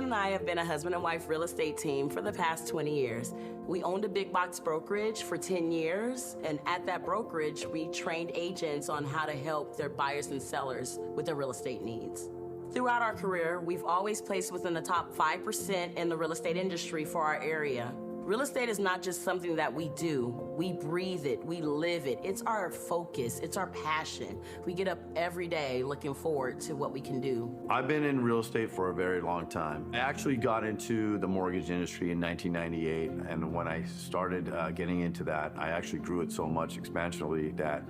and I have been a husband and wife real estate team for the past 20 years. We owned a big box brokerage for 10 years, and at that brokerage, we trained agents on how to help their buyers and sellers with their real estate needs. Throughout our career, we've always placed within the top 5% in the real estate industry for our area. Real estate is not just something that we do. We breathe it, we live it. It's our focus, it's our passion. We get up every day looking forward to what we can do. I've been in real estate for a very long time. I actually got into the mortgage industry in 1998, and when I started getting into that, I actually grew it so much exponentially that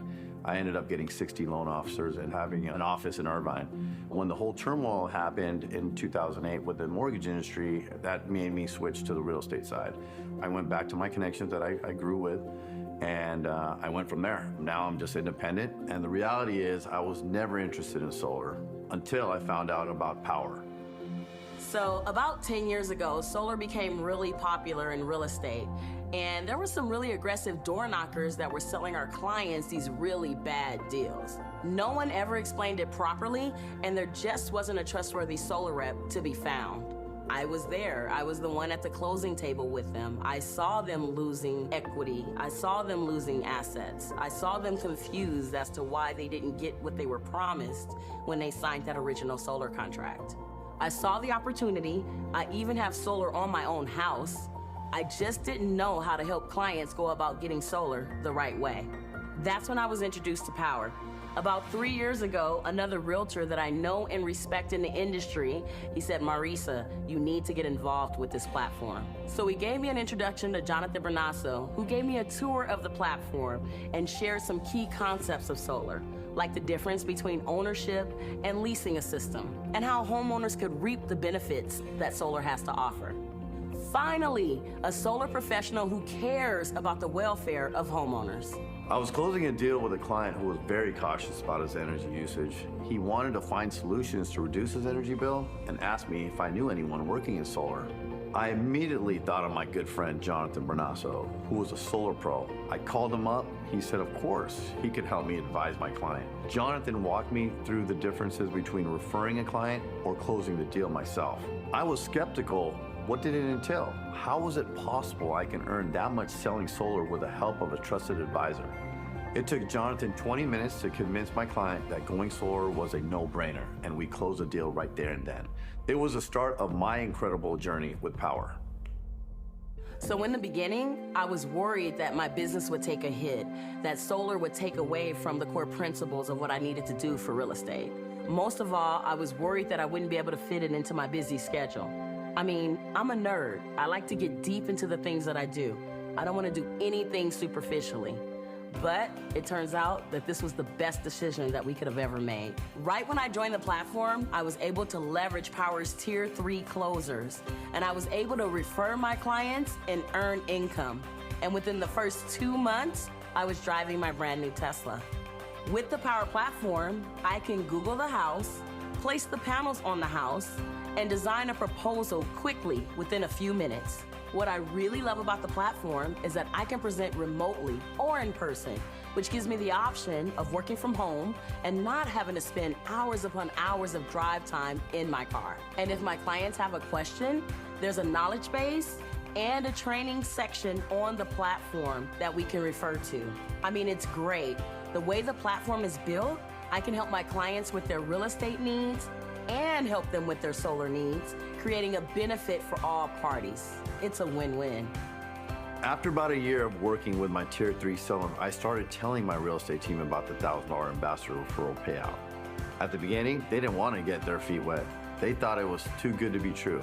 I ended up getting 60 loan officers and having an office in Irvine. When the whole turmoil happened in 2008 with the mortgage industry, that made me switch to the real estate side. I went back to my connections that I grew with, and I went from there. Now I'm just independent, and the reality is I was never interested in solar until I found out about Powur. So about 10 years ago, solar became really popular in real estate. And there were some really aggressive door knockers that were selling our clients these really bad deals. No one ever explained it properly, and there just wasn't a trustworthy solar rep to be found. I was there. I was the one at the closing table with them. I saw them losing equity. I saw them losing assets. I saw them confused as to why they didn't get what they were promised when they signed that original solar contract. I saw the opportunity. I even have solar on my own house. I just didn't know how to help clients go about getting solar the right way. That's when I was introduced to Powur. About 3 years ago, another realtor that I know and respect in the industry, he said, Marisa, you need to get involved with this platform. So he gave me an introduction to Jonathan Bernasso, who gave me a tour of the platform and shared some key concepts of solar, like the difference between ownership and leasing a system, and how homeowners could reap the benefits that solar has to offer. Finally, a solar professional who cares about the welfare of homeowners. I was closing a deal with a client who was very cautious about his energy usage. He wanted to find solutions to reduce his energy bill and asked me if I knew anyone working in solar. I immediately thought of my good friend Jonathan Bernasso, who was a solar pro. I called him up. He said, of course, he could help me advise my client. Jonathan walked me through the differences between referring a client or closing the deal myself. I was skeptical. What did it entail? How was it possible I can earn that much selling solar with the help of a trusted advisor? It took Jonathan 20 minutes to convince my client that going solar was a no-brainer, and we closed the deal right there and then. It was the start of my incredible journey with Powur. So in the beginning, I was worried that my business would take a hit, that solar would take away from the core principles of what I needed to do for real estate. Most of all, I was worried that I wouldn't be able to fit it into my busy schedule. I mean, I'm a nerd. I like to get deep into the things that I do. I don't want to do anything superficially. But it turns out that this was the best decision that we could have ever made. Right when I joined the platform, I was able to leverage Powur's Tier 3 closers, and I was able to refer my clients and earn income. And within the first 2 months, I was driving my brand new Tesla. With the Powur platform, I can Google the house, place the panels on the house, and design a proposal quickly within a few minutes. What I really love about the platform is that I can present remotely or in person, which gives me the option of working from home and not having to spend hours upon hours of drive time in my car. And if my clients have a question, there's a knowledge base and a training section on the platform that we can refer to. I mean, it's great. The way the platform is built, I can help my clients with their real estate needs and help them with their solar needs, creating a benefit for all parties. It's a win-win. After about a year of working with my Tier 3 seller, I started telling my real estate team about the $1,000 ambassador referral payout. At the beginning, they didn't want to get their feet wet. They thought it was too good to be true.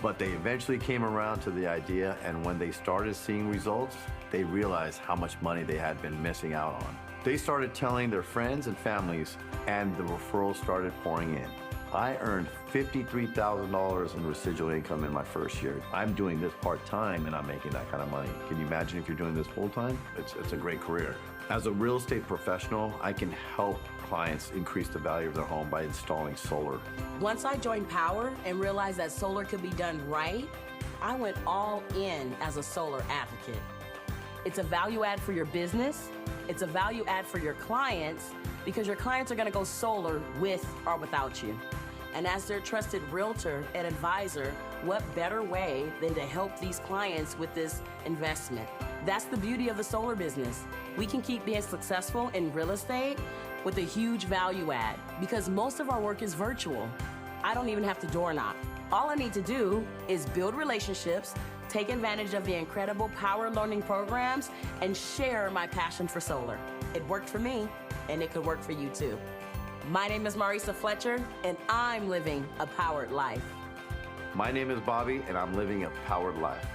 But they eventually came around to the idea, and when they started seeing results, they realized how much money they had been missing out on. They started telling their friends and families, and the referrals started pouring in. I earned $53,000 in residual income in my first year. I'm doing this part-time and I'm making that kind of money. Can you imagine if you're doing this full-time? It's a great career. As a real estate professional, I can help clients increase the value of their home by installing solar. Once I joined Powur and realized that solar could be done right, I went all in as a solar advocate. It's a value add for your business. It's a value add for your clients, because your clients are going to go solar with or without you. And as their trusted realtor and advisor, what better way than to help these clients with this investment? That's the beauty of the solar business. We can keep being successful in real estate with a huge value add because most of our work is virtual. I don't even have to door knock. All I need to do is build relationships, take advantage of the incredible Powur learning programs, and share my passion for solar. It worked for me, and it could work for you too. My name is Marisa Fletcher, and I'm living a powered life. My name is Bobby, and I'm living a powered life.